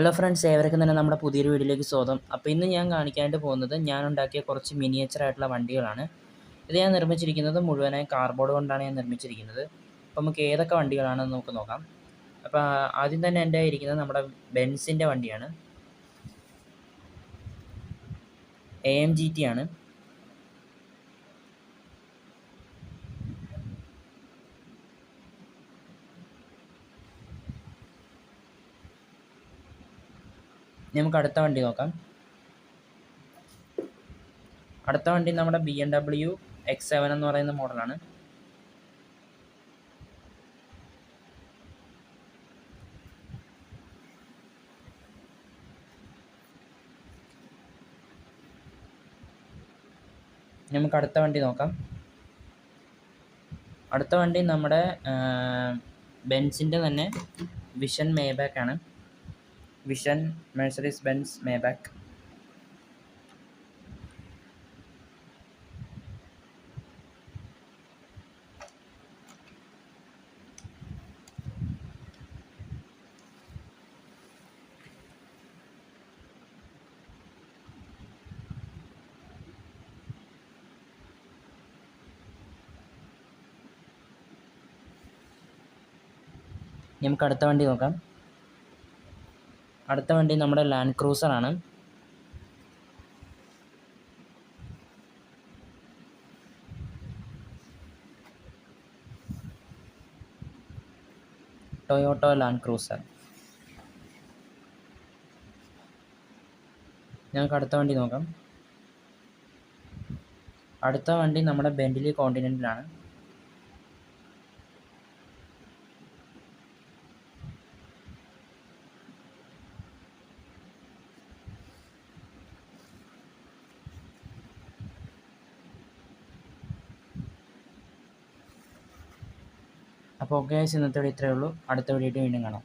Hello friends, ഏവർക്കും തന്നെ നമ്മുടെ പുതിയൊരു വീഡിയോയിലേക്ക് സ്വാഗതം. അപ്പോൾ ഇന്ന് ഞാൻ കാണിക്കാനായിട്ട് പോകുന്നത് ഞാൻ ഉണ്ടാക്കിയ കുറച്ച് മിനിയേച്ചർ ആയിട്ടുള്ള വണ്ടികളാണ്. ഇത് ഞാൻ നിർമ്മിച്ചിരിക്കുന്നത് മുഴുവനായി കാർഡ്ബോർഡ് കൊണ്ടാണ് ഞാൻ നിർമ്മിച്ചിരിക്കുന്നത്. അപ്പോൾ നമുക്ക് ഏതൊക്കെ വണ്ടികളാണെന്ന് നമുക്ക് നോക്കാം. അപ്പോൾ ആദ്യം തന്നെ എൻ്റെ ഇരിക്കുന്നത് നമ്മുടെ ബെൻസിൻ്റെ വണ്ടിയാണ്. AMGT ആണ്. നമുക്ക് അടുത്ത വണ്ടി നോക്കാം. അടുത്ത വണ്ടി നമ്മുടെ BMW X7 എന്ന് പറയുന്ന മോഡലാണ്. നമുക്ക് അടുത്ത വണ്ടി നോക്കാം. അടുത്ത വണ്ടി നമ്മുടെ ബെൻസിൻ്റെ തന്നെ വിഷൻ മേബാക്ക് ആണ്. Vision Mercedes Benz Maybach. നമുക്ക് അടുത്ത വണ്ടി നോക്കാം. അടുത്ത വണ്ടി നമ്മുടെ ലാൻഡ് ക്രൂസർ ആണ്. Toyota land cruiser. ഞങ്ങൾക്ക് അടുത്ത വണ്ടി നോക്കാം. അടുത്ത വണ്ടി നമ്മുടെ ബെന്റ്ലി കോണ്ടിനെൻ്റലാണ്. അപ്പോൾ ഓക്കെ, ഇന്നത്തെ വീഡിയോ ഇത്രയേ ഉള്ളൂ. അടുത്ത വീഡിയോ വീണ്ടും കാണാം.